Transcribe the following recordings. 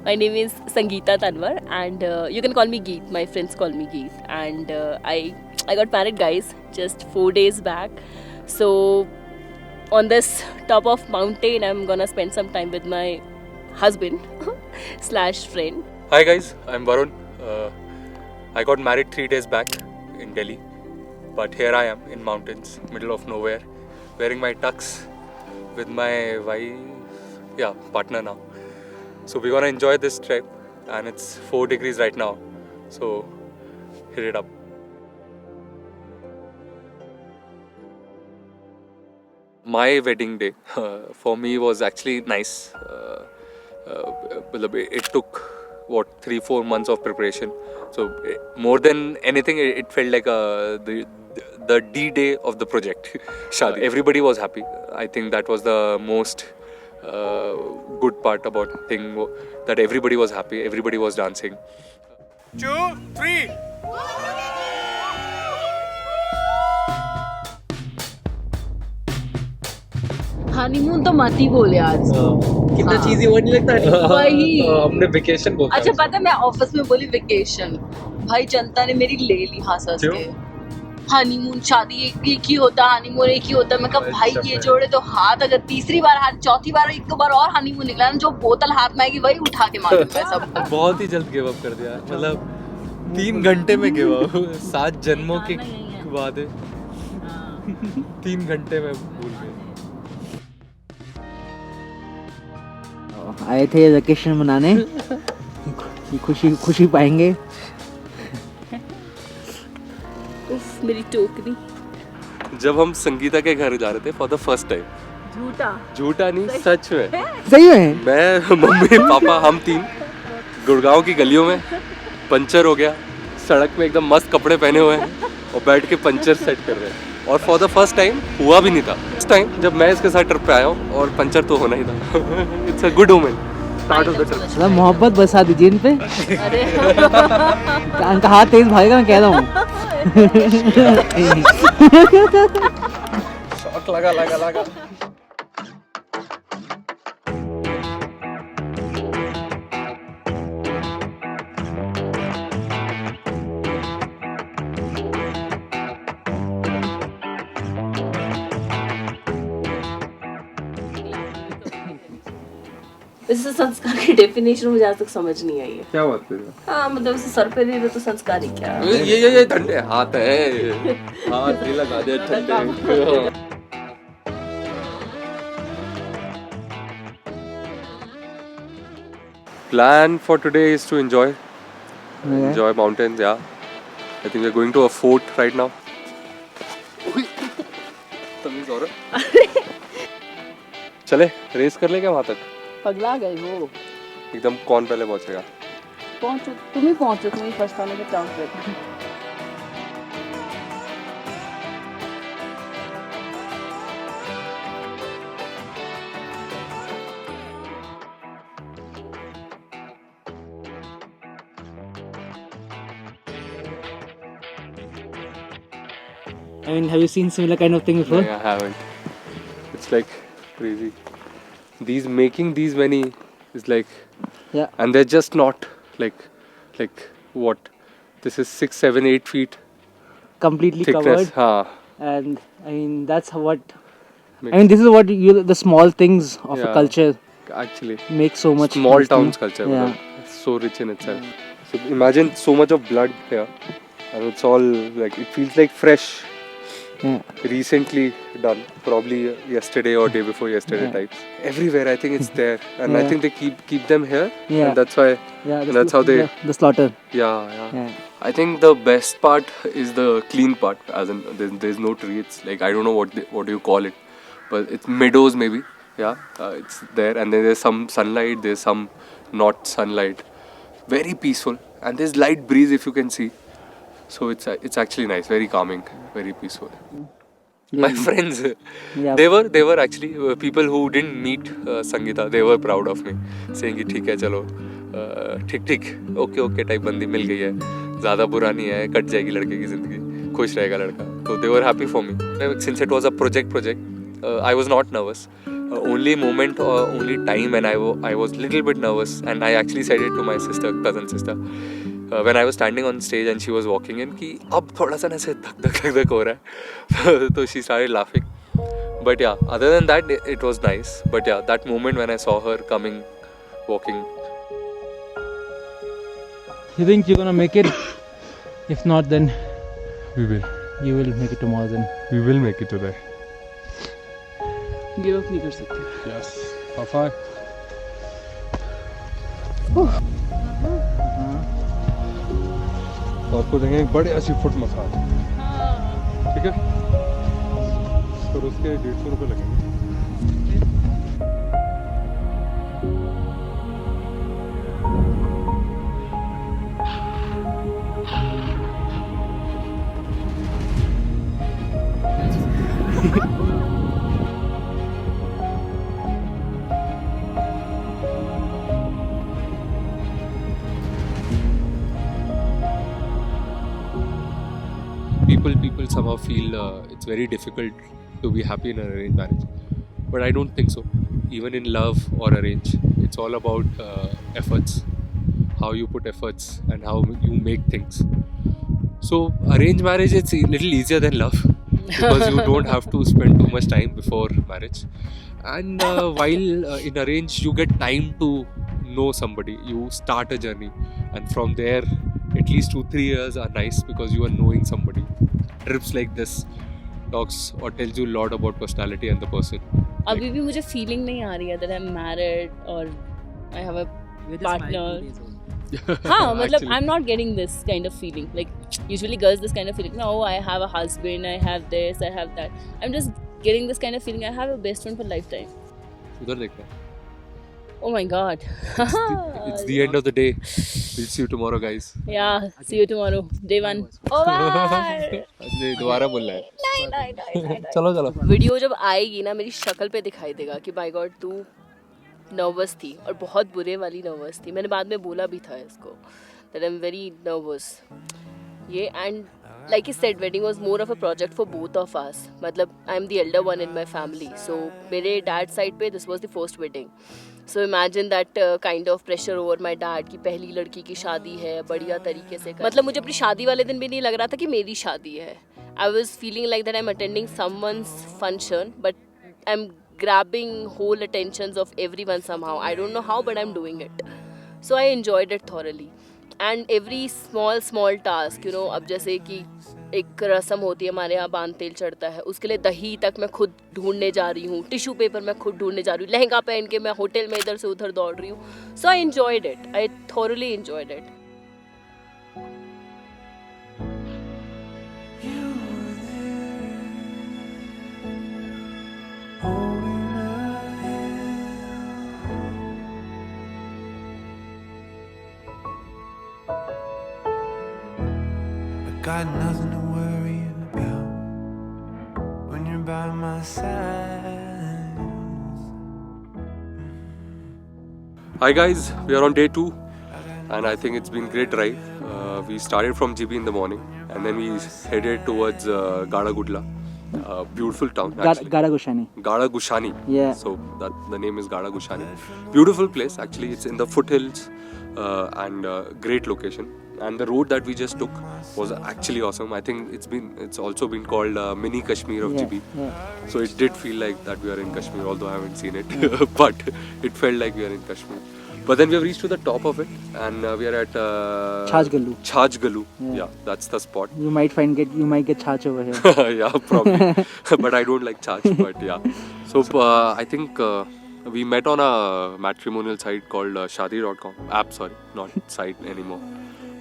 My name is Sangeeta Tanwar, and you can call me Geet. My friends call me Geet. And I got married, guys, just 4 days back. So on this top of mountain, I'm gonna spend some time with my husband slash friend. Hi guys, I'm Varun. I got married 3 days back in Delhi, but here I am in mountains, middle of nowhere, wearing my tux with my partner now. So we're gonna enjoy this trip, and it's 4 degrees right now. So hit it up. My wedding day for me was actually nice. It took 3-4 months of preparation. So more than anything, it felt like the D-day of the project. Shadi. Everybody was happy. I think that was the most good part about thing, that everybody was happy. Everybody was dancing. 2, 3. Honeymoon तो मत ही बोले आज। कितना चीज़ी वो नहीं लगता वही। हमने वेकेशन बोला। अच्छा पता है, मैं ऑफिस में बोली वेकेशन, भाई जनता ने मेरी ले ली हंस हंस के। हनीमून शादी एक ही होता, हनीमून एक ही होता। मैं कहा भाई ये जोड़े तो हाथ, अगर तीसरी बार हाथ, चौथी बार एक दो बार और हनीमून निकला ना, जो बोतल हाथ में आएगी वही उठा के मारूंगा सब। बहुत ही जल्द गिव अप कर दिया, मतलब 3 घंटे में गिव अप। 7 जन्मों के बाद 3 घंटे में भूल गए। आए थे वेकेशन मनाने, खुशी पाएंगे। उफ, मेरी टोकरी। जब हम संगीता के घर जा रहे थे फॉर द फर्स्ट टाइम, झूठा नहीं, सच में, सही में मैं, मम्मी, पापा, हम 3 गुड़गांव की गलियों में, पंचर हो गया, सड़क में एकदम मस्त कपड़े पहने हुए हैं और बैठ के पंचर सेट कर रहे हैं। और फॉर द फर्स्ट टाइम हुआ भी नहीं था। इस टाइम जब मैं इसके साथ ट्रिप पे आया हूँ और पंचर तो होना ही था। It's a good moment, start of the trip. मोहब्बत बरसा दीजिए इन पे। अरे इनका हाथ तेज भागेगा, मैं कह रहा हूँ। शॉट लगा। वैसे संस्कार की डेफिनेशन मुझे आज तक समझ नहीं आई है। क्या बात कर रहे हो? हाँ मतलब उसे सर पे ले रहे तो संस्कार ही क्या? ये ठंडे हाथ है, हाथ भी लगा दे ठंडे। Plan for today is to enjoy mountains. Yeah, I think we're going to a fort right now. तमीज़ और चले रेस कर ले क्या वहाँ तक? पगला गए हो एकदम, कौन पहले पहुँचेगा? पहुंचो, तुम ही पहुंचो, तुम ही फर्स्ट आने के चांस रहते हैं। I mean, have you seen similar kind of thing before? No, I haven't. It's like crazy. Making these many is like, Yeah. and they're just not like what? This is 6, 7, 8 feet Completely thickness. covered. हाँ. And I mean, that's what. Makes- I mean, this is what the small things of a Yeah. culture Actually, make so much. small interesting. towns culture. Yeah. मतलब, it's so rich in itself. So imagine so much of blood here, and it's all like, it feels like fresh. Yeah. Recently done, probably yesterday or day before yesterday Yeah. types. Everywhere, I think it's there, and I Yeah. think they keep them here, Yeah. and that's why. Yeah. That's how they. The slaughter. Yeah. Yeah. I think the best part is the clean part, as in there's no tree. It's like, I don't know what do you call it, but it's meadows maybe. Yeah, it's there, and then there's some sunlight. There's some not sunlight. Very peaceful, and there's light breeze if you can see. So it's actually nice, very calming, very peaceful. Yeah. My friends, Yeah. they were actually people who didn't meet Sangeeta. They were proud of me, saying कि ठीक है चलो, ठीक okay type बंदी मिल गई है, ज़्यादा बुरा नहीं है, कट जाएगी लड़के की ज़िंदगी, खुश रहेगा लड़का. So they were happy for me. Since it was a project, I was not nervous. only moment or only time when I was little bit nervous, and I actually said it to my cousin sister, when I was standing on stage and she was walking in कि अब थोड़ा सा ऐसे धक हो रहा है. So she started laughing. But yeah, other than that, it was nice. But yeah, that moment when I saw her coming, walking. You think you're gonna make it? If not, then We will. you will make it tomorrow. Then We will make it today. Give up नहीं कर सकते. Yes. High तो आपको देंगे एक बड़े ऐसी foot massage. ठीक है. और उसके 150 रुपये लगेंगे. People somehow feel it's very difficult to be happy in an arranged marriage, but I don't think so. Even in love or arrange, it's all about efforts, how you put efforts and how you make things. So arranged marriage, it's a little easier than love because you don't have to spend too much time before marriage, and while in arrange you get time to know somebody. You start a journey, and from there at least 2-3 years are nice because you are knowing somebody. Trips like this talks or tells you a lot about personality and the person. अभी भी मुझे feeling नहीं आ रही है that I'm married or I have a partner. हाँ, मतलब I'm not getting this kind of feeling. Like usually girls this kind of feeling. No, I have a husband, I have this, I have that. I'm just getting this kind of feeling. I have a best friend for lifetime. उधर देखना. Oh my god. It's the end of the day. We'll see you tomorrow, guys. Yeah, see you tomorrow. Day 1. Oh bye. नहीं दोबारा बोलना है. नहीं. चलो चलो. Video जब आएगी ना मेरी शक्ल पे दिखाई देगा कि बाय गॉड तू नर्वस थी और बहुत बुरे वाली नर्वस थी. मैंने बाद में बोला भी था इसको that I'm very nervous. ये and like he said, wedding was more of a project for both of us. मतलब I'm the elder one in my family. So मेरे dad side पे this was the first wedding. So imagine that kind of pressure over my dad कि पहली लड़की की शादी है बढ़िया तरीके से कर. मतलब मुझे अपनी शादी वाले दिन भी नहीं लग रहा था कि मेरी शादी है. I was feeling like that I'm attending someone's function, but I'm grabbing whole attentions of everyone somehow. I don't know how, but I'm doing it. So I enjoyed it thoroughly. And every small task, you know, अब जैसे कि एक रस्म होती है हमारे यहाँ बांध तेल चढ़ता है, उसके लिए दही तक मैं खुद ढूंढने जा रही हूँ, टिश्यू पेपर मैं खुद ढूंढने जा रही हूँ, लहंगा पहन के मैं होटल में इधर से उधर दौड़ रही हूँ. So I enjoyed it. I thoroughly enjoyed it. Got nothing to worry about when you're by my side. Hi guys, we are on day 2 and I think it's been a great drive. We started from GB in the morning and then we headed towards Gada Gudla, beautiful town actually. Gada Gushani. Gada Gushani. Yeah. So the name is Gada Gushani. Beautiful place actually. It's in the foothills and great location. And the road that we just took was actually awesome. I think it's also been called mini Kashmir of GB. Yeah. So it did feel like that we are in Kashmir, although I haven't seen it. But it felt like we are in Kashmir. But then we have reached to the top of it, and we are at Chhaj Galu. Yeah, that's the spot. You might get Chhaj over here. Yeah, probably. But I don't like Chhaj. But yeah. So I think we met on a matrimonial site called Shadi.com. App, sorry, not site anymore.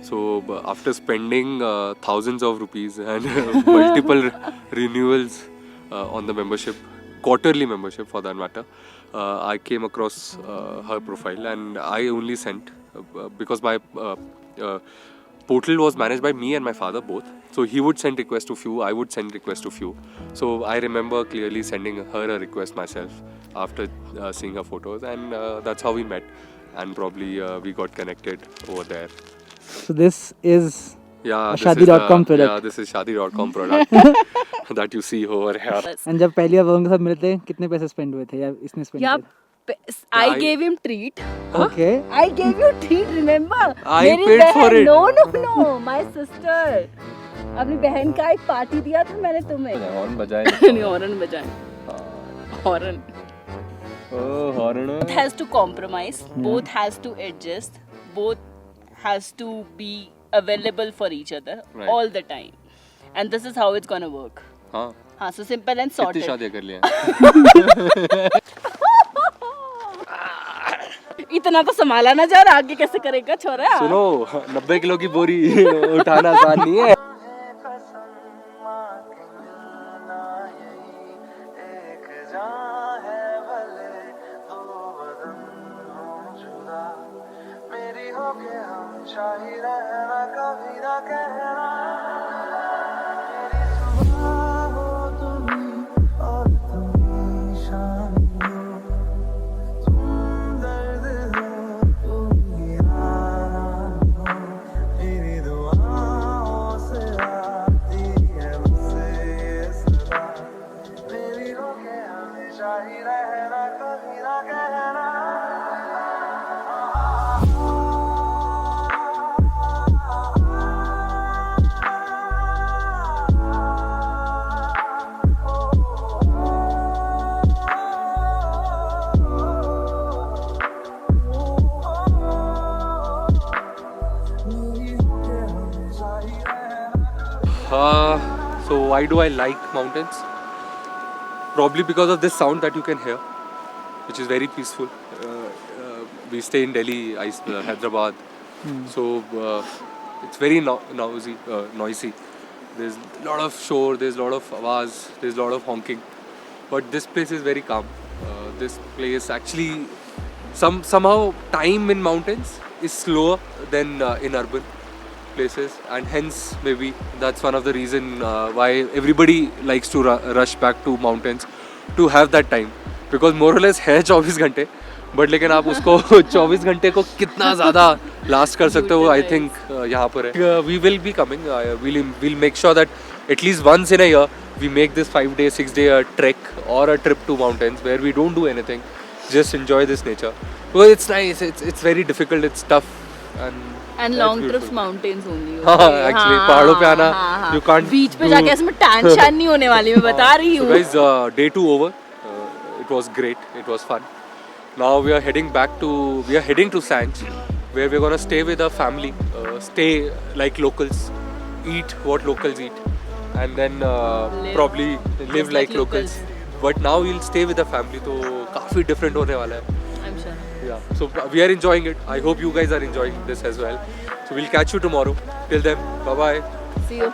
So after spending thousands of rupees and multiple renewals on the membership, quarterly membership for that matter, I came across her profile and I only sent because my portal was managed by me and my father both. So he would send requests to few, I would send requests to few. So I remember clearly sending her a request myself after seeing her photos, and that's how we met, and probably we got connected over there. So this is Yeah, this Shaadi.com is the- product. Yeah, this is Shaadi.com product that you see over here. And जब पहली बार वो उनके साथ मिले थे कितने पैसे spend हुए थे या इसने स्पेंड Yeah, किए I I- gave him treat. थे? Okay I gave you treat, remember? I मेरी paid बहन, for it. No, my sister. अपनी बहन का एक पार्टी दिया था मैंने तुम्हें. हॉर्न बजाए. नहीं, हॉर्न बजाए. Hॉर्न. Oh, horn. Both has to compromise. Both has to adjust. Both has to be available for each other Right. all the time. And this is how it's gonna work. हाँ. हाँ, so simple and कितनी sorted. शादियाँ कर लिया? इतना तो संभाला ना जा रहा, आगे कैसे करेगा छोरा? सुनो, 90 किलो की बोरी उठाना आसान नहीं है. मेरी होके हमेशा ही रहना, कभी ना कहना. मेरी सुबह हो तुम ही और तुम ही शाम हो. तुम दर्द हो तुम ही आराम हो. मेरी दुआओं से आती है मुझसे ये सदा. मेरी होके हमेशा ही रहना, कभी ना कहना. So why do I like mountains? Probably because of this sound that you can hear, which is very peaceful. We stay in Delhi, Hyderabad, so it's very noisy. There's a lot of shore, there's a lot of awaz, there's a lot of honking. But this place is very calm. This place actually, somehow time in mountains is slower than in urban places, and hence maybe that's one of the reason why everybody likes to rush back to mountains to have that time, because more or less है 24 घंटे, but लेकिन आप उसको 24 घंटे को कितना ज़्यादा last कर सकते हो, आई थिंक यहाँ पर है. We will be coming, we'll make sure that at least once in a year we make this 5-day 6-day trek or a trip to mountains where we don't do anything, just enjoy this nature, because it's nice. It's very difficult, it's tough, And that's long beautiful. trips mountains only. हाँ, actually, पहाड़ों पे आना, you can't बीच पे do- जाके इसमें tension नहीं होने वाली, मैं बता रही So हूँ. guys, day 2 over. It was great. It was fun. Now we are heading to Sanch, where we're gonna stay with our family. Stay like locals, eat what locals eat, and then probably live Just like like locals. But now we'll stay with the family, तो काफी different होने वाला है. I'm sure. Yeah. So we are enjoying it. I hope you guys are enjoying this as well. So we'll catch you tomorrow. Till then, bye bye. See you.